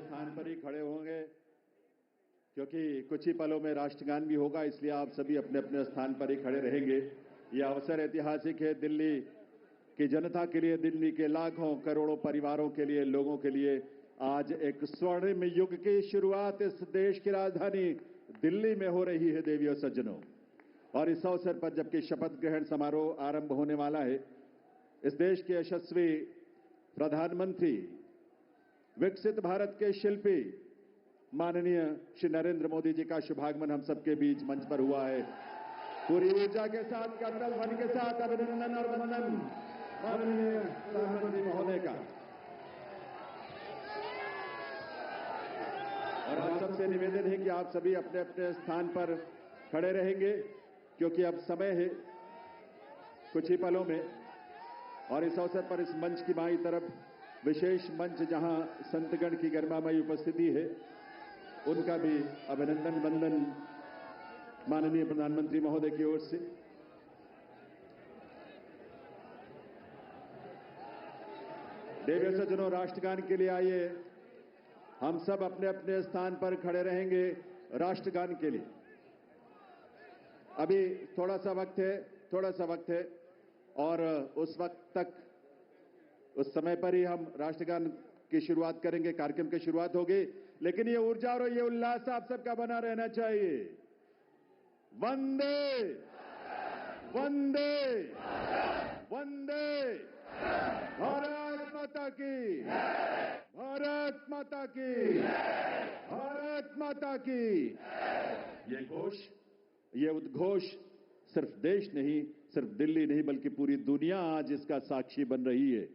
स्थान पर ही खड़े होंगे, क्योंकि कुछ ही पलों में राष्ट्रगान भी होगा, इसलिए आप सभी अपने अपने स्थान पर ही खड़े रहेंगे। यह अवसर ऐतिहासिक है दिल्ली की जनता के लिए, दिल्ली के लाखों करोड़ों परिवारों के लिए, लोगों के लिए। आज एक स्वर्णिम युग की शुरुआत इस देश की राजधानी दिल्ली में हो रही है देवियों सज्जनों। और इस अवसर पर जबकि शपथ ग्रहण समारोह आरंभ होने वाला है, इस देश के यशस्वी प्रधानमंत्री, विकसित भारत के शिल्पी माननीय श्री नरेंद्र मोदी जी का शुभागमन हम सबके बीच मंच पर हुआ है। पूरी ऊर्जा के साथ, करतल ध्वनि के साथ अभिनंदन और वंदन माननीय प्रधानमंत्री महोदय का। और आप सबसे निवेदन है कि आप सभी अपने अपने स्थान पर खड़े रहेंगे, क्योंकि अब समय है कुछ ही पलों में। और इस अवसर पर इस मंच की बाईं तरफ विशेष मंच, जहां संतगण की गरिमामयी उपस्थिति है, उनका भी अभिनंदन वंदन माननीय प्रधानमंत्री महोदय की ओर से। देवियों सज्जनों, राष्ट्रगान के लिए आइए, हम सब अपने अपने स्थान पर खड़े रहेंगे राष्ट्रगान के लिए। अभी थोड़ा सा वक्त है और उस वक्त तक, उस समय पर ही हम राष्ट्रगान की शुरुआत करेंगे, कार्यक्रम की शुरुआत होगी। लेकिन ये ऊर्जा और ये उल्लास आप सबका बना रहना चाहिए। वंदे वंदे वंदे, भारत माता की, भारत माता की, भारत माता की। ये घोष, ये उद्घोष सिर्फ देश नहीं, सिर्फ दिल्ली नहीं, बल्कि पूरी दुनिया आज इसका साक्षी बन रही है।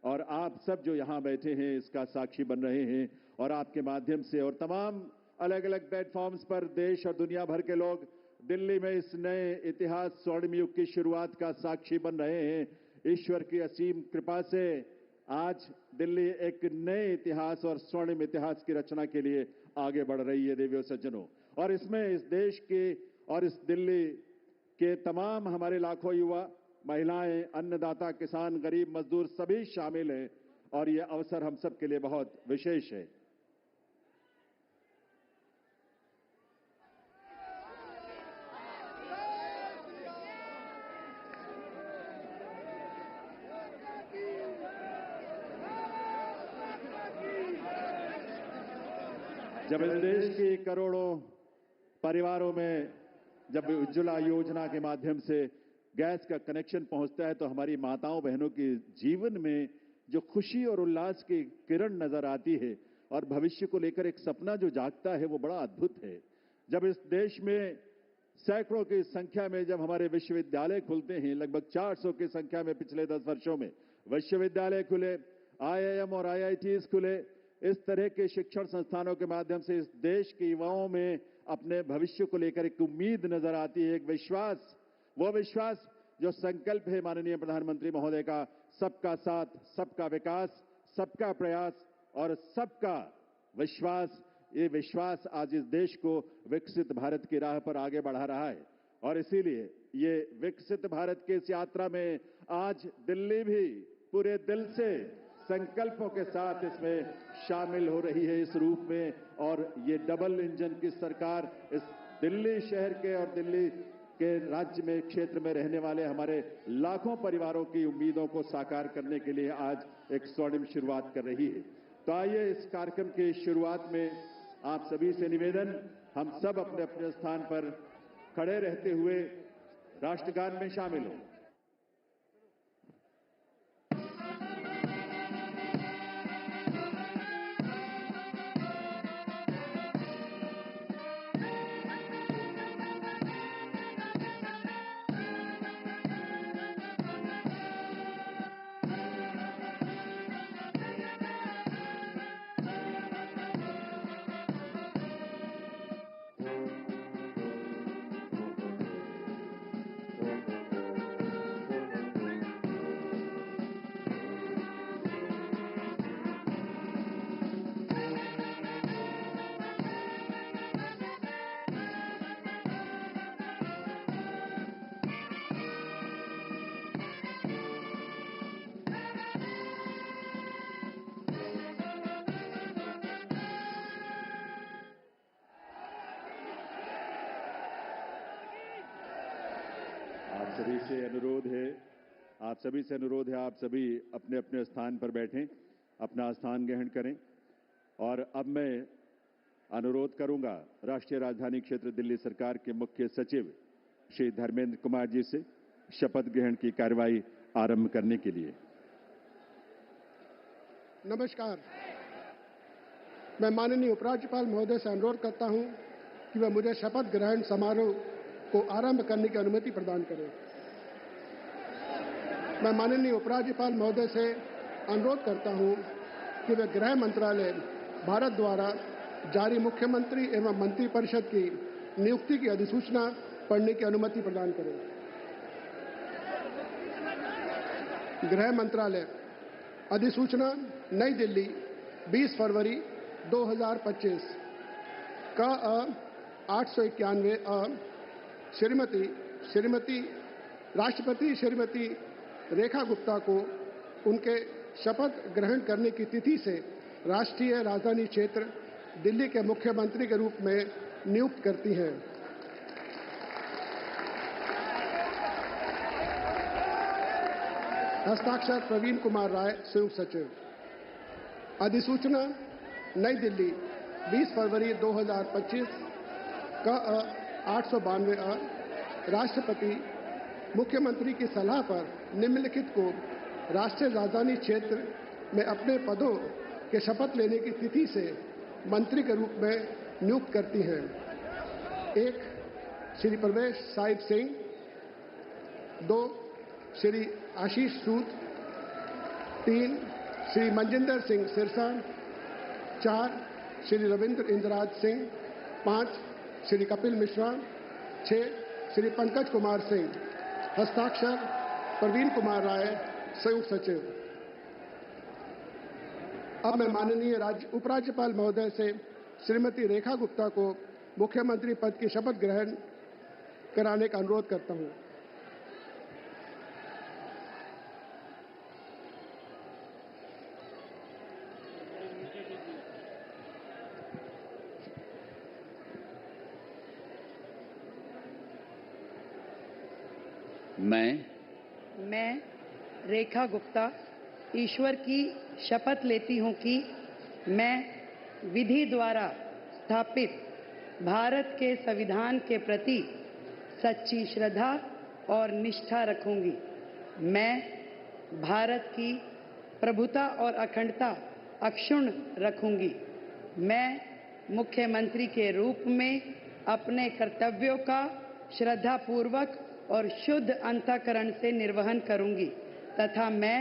और आप सब जो यहां बैठे हैं इसका साक्षी बन रहे हैं। और आपके माध्यम से और तमाम अलग अलग प्लेटफॉर्म्स पर देश और दुनिया भर के लोग दिल्ली में इस नए इतिहास, स्वर्णिम युग की शुरुआत का साक्षी बन रहे हैं। ईश्वर की असीम कृपा से आज दिल्ली एक नए इतिहास और स्वर्णिम इतिहास की रचना के लिए आगे बढ़ रही है देवियों सज्जनों। और इसमें इस देश के और इस दिल्ली के तमाम हमारे लाखों युवा, महिलाएं, अन्नदाता, किसान, गरीब, मजदूर सभी शामिल हैं। और यह अवसर हम सब के लिए बहुत विशेष है। जब इस देश की करोड़ों परिवारों में जब उज्ज्वला योजना के माध्यम से गैस का कनेक्शन पहुंचता है, तो हमारी माताओं बहनों के जीवन में जो खुशी और उल्लास की किरण नजर आती है और भविष्य को लेकर एक सपना जो जागता है, वो बड़ा अद्भुत है। जब इस देश में सैकड़ों की संख्या में जब हमारे विश्वविद्यालय खुलते हैं, लगभग 400 की संख्या में पिछले 10 वर्षों में विश्वविद्यालय खुले, IIM और IITs खुले, इस तरह के शिक्षण संस्थानों के माध्यम से इस देश के युवाओं में अपने भविष्य को लेकर एक उम्मीद नजर आती है, एक विश्वास। वो विश्वास जो संकल्प है माननीय प्रधानमंत्री महोदय का, सबका साथ, सबका विकास, सबका प्रयास और सबका विश्वास। ये विश्वास आज इस देश को विकसित भारत की राह पर आगे बढ़ा रहा है। और इसीलिए ये विकसित भारत की इस यात्रा में आज दिल्ली भी पूरे दिल से संकल्पों के साथ इसमें शामिल हो रही है इस रूप में। और ये डबल इंजन की सरकार इस दिल्ली शहर के और दिल्ली के राज्य में, क्षेत्र में रहने वाले हमारे लाखों परिवारों की उम्मीदों को साकार करने के लिए आज एक स्वर्णिम शुरुआत कर रही है। तो आइए इस कार्यक्रम की शुरुआत में आप सभी से निवेदन, हम सब अपने अपने स्थान पर खड़े रहते हुए राष्ट्रगान में शामिल हों। आप सभी से अनुरोध है आप सभी अपने अपने स्थान पर बैठें, अपना स्थान ग्रहण करें। और अब मैं अनुरोध करूंगा राष्ट्रीय राजधानी क्षेत्र दिल्ली सरकार के मुख्य सचिव श्री धर्मेंद्र कुमार जी से शपथ ग्रहण की कार्यवाही आरंभ करने के लिए। नमस्कार। मैं माननीय उपराज्यपाल महोदय से अनुरोध करता हूं कि वह मुझे शपथ ग्रहण समारोह को आरंभ करने की अनुमति प्रदान करें। मैं माननीय उपराज्यपाल महोदय से अनुरोध करता हूं कि वे गृह मंत्रालय भारत द्वारा जारी मुख्यमंत्री एवं मंत्रिपरिषद की नियुक्ति की अधिसूचना पढ़ने की अनुमति प्रदान करें। गृह मंत्रालय अधिसूचना नई दिल्ली 20 फरवरी 2025 का 891 श्रीमती राष्ट्रपति श्रीमती रेखा गुप्ता को उनके शपथ ग्रहण करने की तिथि से राष्ट्रीय राजधानी क्षेत्र दिल्ली के मुख्यमंत्री के रूप में नियुक्त करती है। हस्ताक्षर प्रवीण कुमार राय, संयुक्त सचिव। अधिसूचना नई दिल्ली 20 फरवरी 2025 का 892 राष्ट्रपति मुख्यमंत्री की सलाह पर निम्नलिखित को राष्ट्रीय राजधानी क्षेत्र में अपने पदों के शपथ लेने की तिथि से मंत्री के रूप में नियुक्त करती है। 1 श्री प्रवेश साहिब सिंह, 2 श्री आशीष सूद, 3 श्री मनजिंदर सिंह सिरसा, 4 श्री रविंद्र इंद्रराज सिंह, 5 श्री कपिल मिश्रा, 6 श्री पंकज कुमार सिंह। हस्ताक्षर प्रवीण कुमार राय, संयुक्त सचिव। अब मैं माननीय उपराज्यपाल महोदय से श्रीमती रेखा गुप्ता को मुख्यमंत्री पद की शपथ ग्रहण कराने का अनुरोध करता हूं। मैं रेखा गुप्ता ईश्वर की शपथ लेती हूं कि मैं विधि द्वारा स्थापित भारत के संविधान के प्रति सच्ची श्रद्धा और निष्ठा रखूंगी। मैं भारत की प्रभुता और अखंडता अक्षुण्ण रखूंगी। मैं मुख्यमंत्री के रूप में अपने कर्तव्यों का श्रद्धापूर्वक और शुद्ध अंतःकरण से निर्वहन करूंगी तथा मैं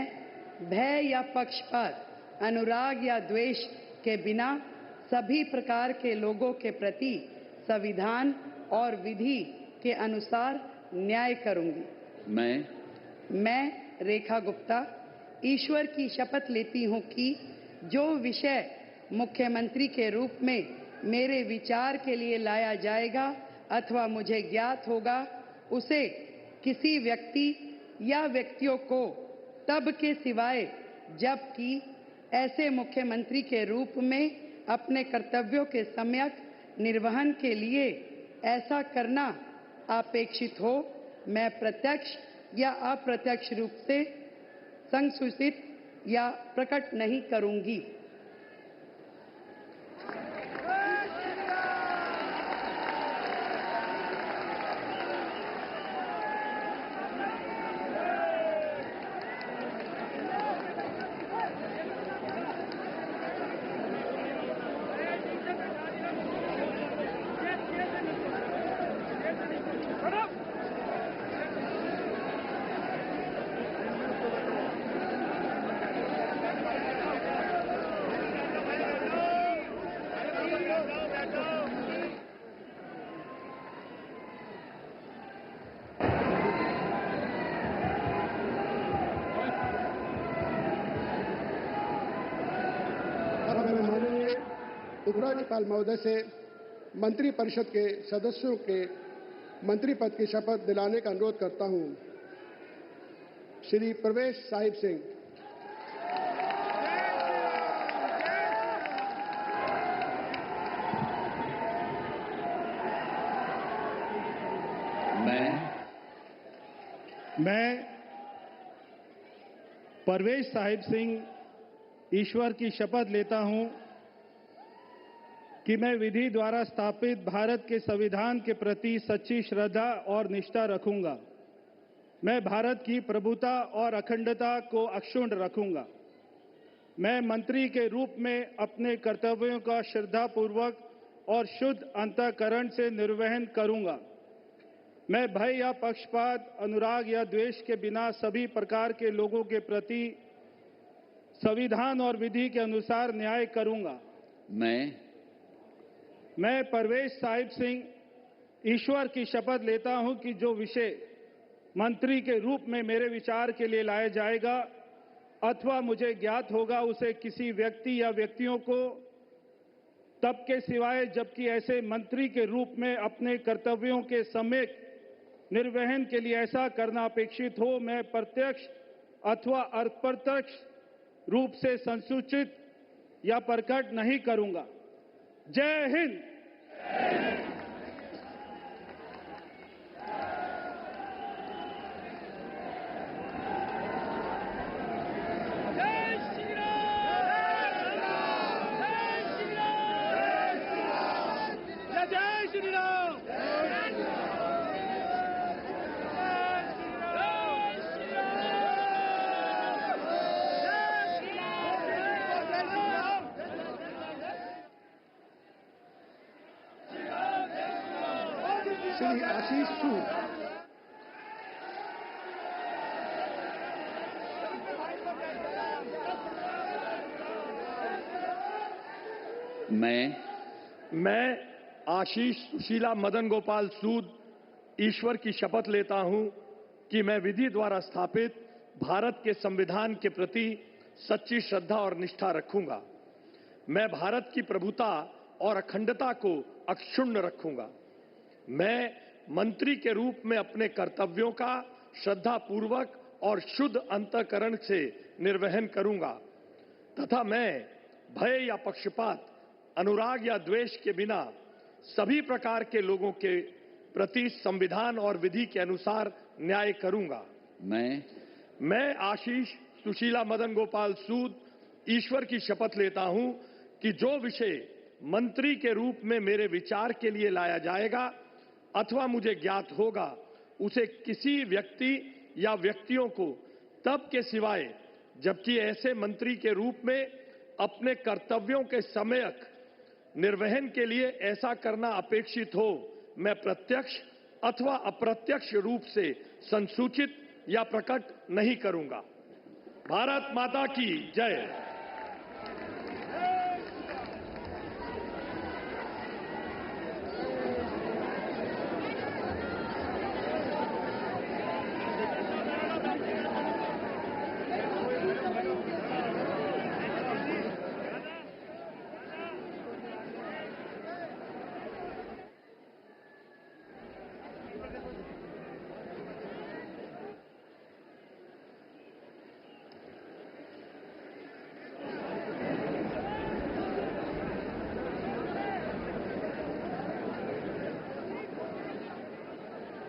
भय या पक्षपात, अनुराग या द्वेष के बिना सभी प्रकार के लोगों के प्रति संविधान और विधि के अनुसार न्याय करूंगी। मैं रेखा गुप्ता ईश्वर की शपथ लेती हूं कि जो विषय मुख्यमंत्री के रूप में मेरे विचार के लिए लाया जाएगा अथवा मुझे ज्ञात होगा, उसे किसी व्यक्ति या व्यक्तियों को तब के सिवाय जबकि ऐसे मुख्यमंत्री के रूप में अपने कर्तव्यों के सम्यक निर्वहन के लिए ऐसा करना अपेक्षित हो, मैं प्रत्यक्ष या अप्रत्यक्ष रूप से संसूचित या प्रकट नहीं करूंगी। उपराज्यपाल महोदय से मंत्रिपरिषद के सदस्यों के मंत्री पद की शपथ दिलाने का अनुरोध करता हूं। श्री प्रवेश साहिब सिंह, मैं परवेज साहिब सिंह ईश्वर की शपथ लेता हूं कि मैं विधि द्वारा स्थापित भारत के संविधान के प्रति सच्ची श्रद्धा और निष्ठा रखूंगा। मैं भारत की प्रभुता और अखंडता को अक्षुण्ण रखूंगा। मैं मंत्री के रूप में अपने कर्तव्यों का श्रद्धापूर्वक और शुद्ध अंतःकरण से निर्वहन करूंगा। मैं भय या पक्षपात, अनुराग या द्वेष के बिना सभी प्रकार के लोगों के प्रति संविधान और विधि के अनुसार न्याय करूंगा। मैं परवेज साहिब सिंह ईश्वर की शपथ लेता हूं कि जो विषय मंत्री के रूप में मेरे विचार के लिए लाया जाएगा अथवा मुझे ज्ञात होगा, उसे किसी व्यक्ति या व्यक्तियों को तब के सिवाय जबकि ऐसे मंत्री के रूप में अपने कर्तव्यों के सम्यक निर्वहन के लिए ऐसा करना अपेक्षित हो, मैं प्रत्यक्ष अथवा अप्रत्यक्ष रूप से संसूचित या प्रकट नहीं करूंगा। जय हिंद। श्री आशीष सूद। मैं आशीष सुशीला मदन गोपाल सूद ईश्वर की शपथ लेता हूं कि मैं विधि द्वारा स्थापित भारत के संविधान के प्रति सच्ची श्रद्धा और निष्ठा रखूंगा। मैं भारत की प्रभुता और अखंडता को अक्षुण्ण रखूंगा। मैं मंत्री के रूप में अपने कर्तव्यों का श्रद्धापूर्वक और शुद्ध अंतःकरण से निर्वहन करूंगा तथा मैं भय या पक्षपात, अनुराग या द्वेष के बिना सभी प्रकार के लोगों के प्रति संविधान और विधि के अनुसार न्याय करूंगा। मैं आशीष सुशीला मदन गोपाल सूद ईश्वर की शपथ लेता हूं कि जो विषय मंत्री के रूप में मेरे विचार के लिए लाया जाएगा अथवा मुझे ज्ञात होगा, उसे किसी व्यक्ति या व्यक्तियों को तब के सिवाय जबकि ऐसे मंत्री के रूप में अपने कर्तव्यों के सम्यक निर्वहन के लिए ऐसा करना अपेक्षित हो, मैं प्रत्यक्ष अथवा अप्रत्यक्ष रूप से संसूचित या प्रकट नहीं करूंगा। भारत माता की जय।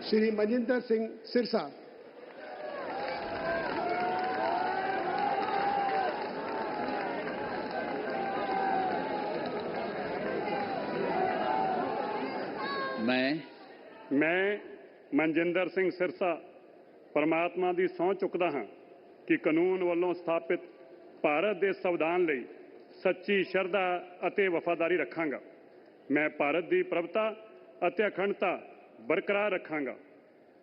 श्री मजिंदर सिंह सिरसा। मैं मनजिंदर सिंह सिरसा परमात्मा ਦੀ ਸਹੁੰ ਚੁੱਕਦਾ ਹਾਂ ਕਿ ਕਾਨੂੰਨ ਵੱਲੋਂ ਸਥਾਪਿਤ ਭਾਰਤ ਦੇ ਸੰਵਿਧਾਨ ਲਈ ਸੱਚੀ ਸ਼ਰਧਾ ਅਤੇ ਵਫਾਦਾਰੀ ਰੱਖਾਂਗਾ। ਮੈਂ ਭਾਰਤ ਦੀ ਪ੍ਰਭੁਤਾ ਅਤੇ ਅਖੰਡਤਾ ਬਰਕਰਾਰ ਰੱਖਾਂਗਾ।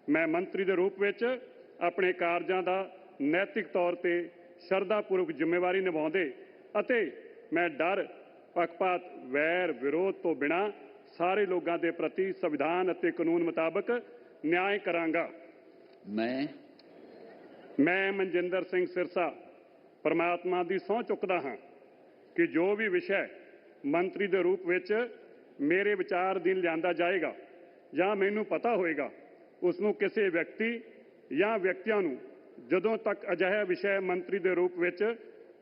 ਮੈਂ ਮੰਤਰੀ ਦੇ ਰੂਪ ਵਿੱਚ ਆਪਣੇ ਕਾਰਜਾਂ ਦਾ ਨੈਤਿਕ ਤੌਰ ਤੇ ਸ਼ਰਧਾਪੂਰਵਕ ਜ਼ਿੰਮੇਵਾਰੀ ਨਿਭਾਉਂਦੇ ਅਤੇ ਮੈਂ ਡਰ, ਪੱਖਪਾਤ, ਵੈਰ, ਵਿਰੋਧ ਤੋਂ ਬਿਨਾਂ ਸਾਰੇ ਲੋਕਾਂ ਦੇ ਪ੍ਰਤੀ ਸੰਵਿਧਾਨ ਅਤੇ ਕਾਨੂੰਨ ਮੁਤਾਬਕ ਨਿਆਂ ਕਰਾਂਗਾ। ਮੈਂ ਮਨਜਿੰਦਰ ਸਿੰਘ ਸਿਰਸਾ ਪਰਮਾਤਮਾ ਦੀ ਸਹੁੰ ਚੁੱਕਦਾ ਹਾਂ ਕਿ ਜੋ ਵੀ ਵਿਸ਼ਾ ਮੰਤਰੀ ਦੇ ਰੂਪ ਵਿੱਚ ਮੇਰੇ ਵਿਚਾਰ ਅਧੀਨ ਲਿਆਂਦਾ ਜਾਏਗਾ ਜਾਂ ਮੈਨੂੰ ਪਤਾ ਹੋਏਗਾ, ਉਸ ਨੂੰ ਕਿਸੇ ਵਿਅਕਤੀ ਜਾਂ ਵਿਅਕਤੀਆਂ ਨੂੰ ਜਦੋਂ ਤੱਕ ਅਜਿਹਾ ਵਿਸ਼ਾ ਮੰਤਰੀ ਦੇ ਰੂਪ ਵਿੱਚ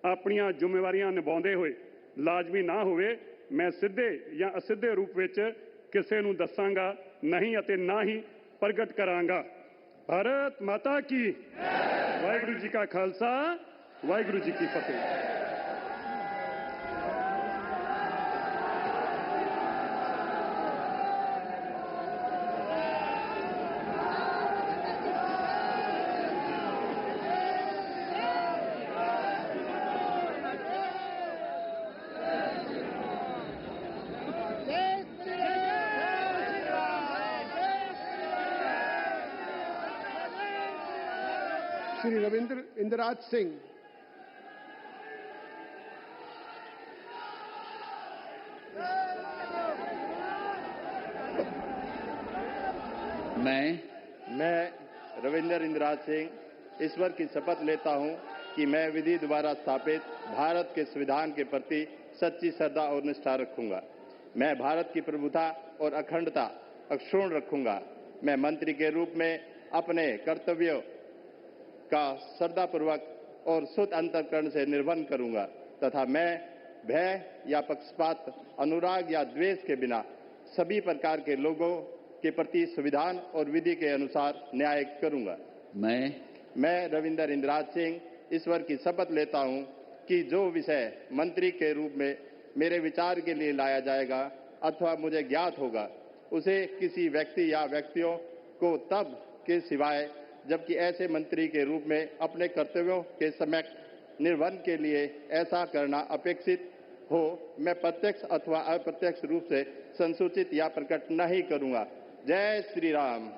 ਆਪਣੀਆਂ ਜ਼ਿੰਮੇਵਾਰੀਆਂ ਨਿਭਾਉਂਦੇ ਹੋਏ ਲਾਜ਼ਮੀ ਨਾ ਹੋਵੇ, ਮੈਂ ਸਿੱਧੇ ਜਾਂ ਅਸਿੱਧੇ ਰੂਪ ਵਿੱਚ ਕਿਸੇ ਨੂੰ ਦੱਸਾਂਗਾ ਨਹੀਂ ਅਤੇ ਨਾ ਹੀ ਪ੍ਰਗਟ ਕਰਾਂਗਾ। भारत माता की वाहिगुरु जी का खालसा वाहिगुरु जी की फतेह। श्री रविंद्र इंदिराज सिंह। मैं रविंद्र इंदिराज सिंह ईश्वर की शपथ लेता हूं कि मैं विधि द्वारा स्थापित भारत के संविधान के प्रति सच्ची श्रद्धा और निष्ठा रखूंगा। मैं भारत की प्रभुता और अखंडता अक्षुण्ण रखूंगा। मैं मंत्री के रूप में अपने कर्तव्यों का श्रद्धापूर्वक और शुद्ध अंतःकरण से निर्वहन करूंगा तथा मैं भय या पक्षपात, अनुराग या द्वेष के बिना सभी प्रकार के लोगों के प्रति संविधान और विधि के अनुसार न्याय करूंगा। मैं रविंद्र इंदिराज सिंह ईश्वर की शपथ लेता हूं कि जो विषय मंत्री के रूप में मेरे विचार के लिए लाया जाएगा अथवा मुझे ज्ञात होगा, उसे किसी व्यक्ति या व्यक्तियों को तब के सिवाय जबकि ऐसे मंत्री के रूप में अपने कर्तव्यों के सम्यक निर्वहन के लिए ऐसा करना अपेक्षित हो, मैं प्रत्यक्ष अथवा अप्रत्यक्ष रूप से संसूचित या प्रकट नहीं करूंगा। जय श्री राम।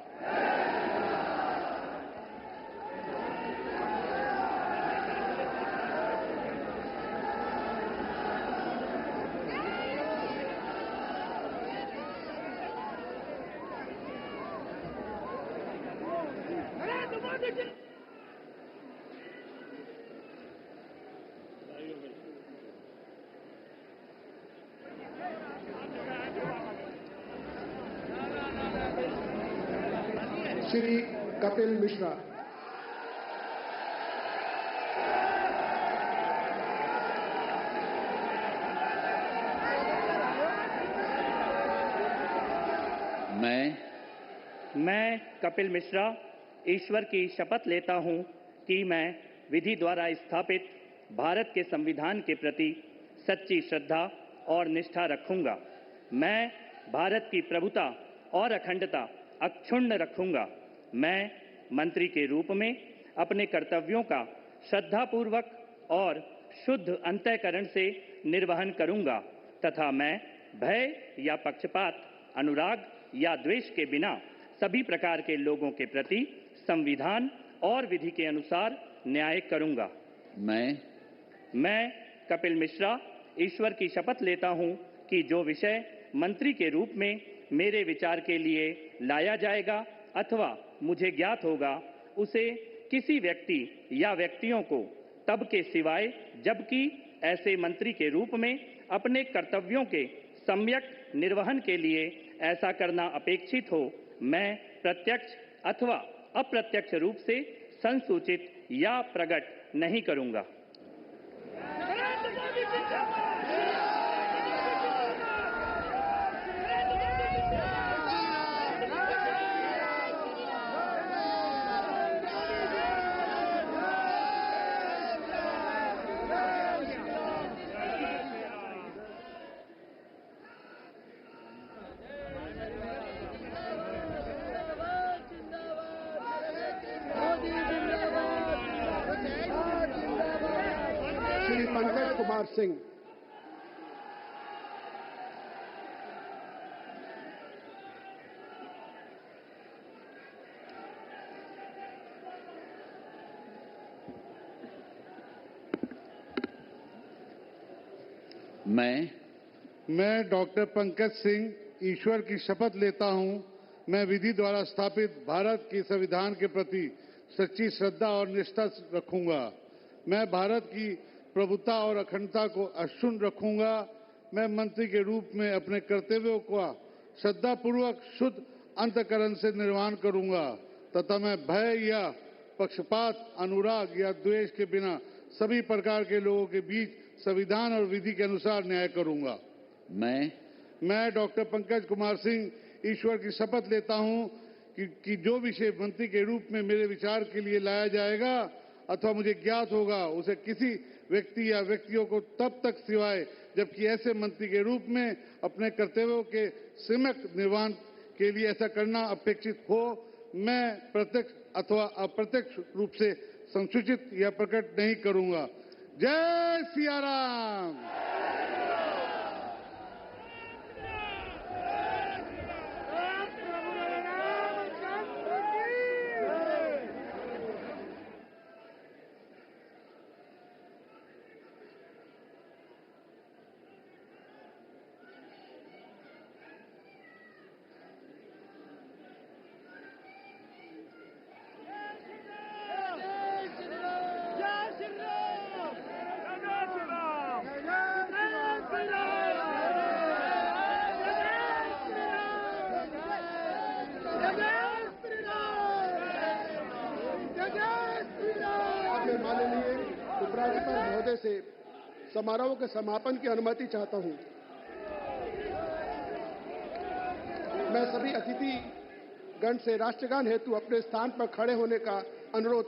श्री कपिल मिश्रा। मैं कपिल मिश्रा ईश्वर की शपथ लेता हूं कि मैं विधि द्वारा स्थापित भारत के संविधान के प्रति सच्ची श्रद्धा और निष्ठा रखूंगा। मैं भारत की प्रभुता और अखंडता अक्षुण्ण रखूंगा। मैं मंत्री के रूप में अपने कर्तव्यों का श्रद्धापूर्वक और शुद्ध अंतःकरण से निर्वहन करूंगा तथा मैं भय या पक्षपात, अनुराग या द्वेष के बिना सभी प्रकार के लोगों के प्रति संविधान और विधि के अनुसार न्याय करूंगा। मैं कपिल मिश्रा ईश्वर की शपथ लेता हूं कि जो विषय मंत्री के रूप में मेरे विचार के लिए लाया जाएगा अथवा मुझे ज्ञात होगा, उसे किसी व्यक्ति या व्यक्तियों को तब के सिवाय जबकि ऐसे मंत्री के रूप में अपने कर्तव्यों के सम्यक निर्वहन के लिए ऐसा करना अपेक्षित हो, मैं प्रत्यक्ष अथवा अप्रत्यक्ष रूप से संसूचित या प्रकट नहीं करूंगा। श्री पंकज कुमार सिंह। मैं डॉक्टर पंकज सिंह ईश्वर की शपथ लेता हूं, मैं विधि द्वारा स्थापित भारत के संविधान के प्रति सच्ची श्रद्धा और निष्ठा रखूंगा। मैं भारत की प्रभुता और अखंडता को अक्षुण्ण रखूंगा। मैं मंत्री के रूप में अपने कर्तव्यों का श्रद्धापूर्वक शुद्ध अंतःकरण से निर्वहन करूंगा तथा मैं भय या पक्षपात, अनुराग या द्वेष के बिना सभी प्रकार के लोगों के बीच संविधान और विधि के अनुसार न्याय करूंगा। मैं डॉक्टर पंकज कुमार सिंह ईश्वर की शपथ लेता हूं कि जो विषय मंत्री के रूप में मेरे विचार के लिए लाया जाएगा अथवा मुझे ज्ञात होगा उसे किसी व्यक्ति या व्यक्तियों को तब तक सिवाय जबकि ऐसे मंत्री के रूप में अपने कर्तव्यों के सम्यक निर्वहन के लिए ऐसा करना अपेक्षित हो मैं प्रत्यक्ष अथवा अप्रत्यक्ष रूप से संसूचित या प्रकट नहीं करूंगा। जय सिया राम। माननीय उपराज्यपाल महोदय से समारोह के समापन की अनुमति चाहता हूं। मैं सभी अतिथि गण से राष्ट्रगान हेतु अपने स्थान पर खड़े होने का अनुरोध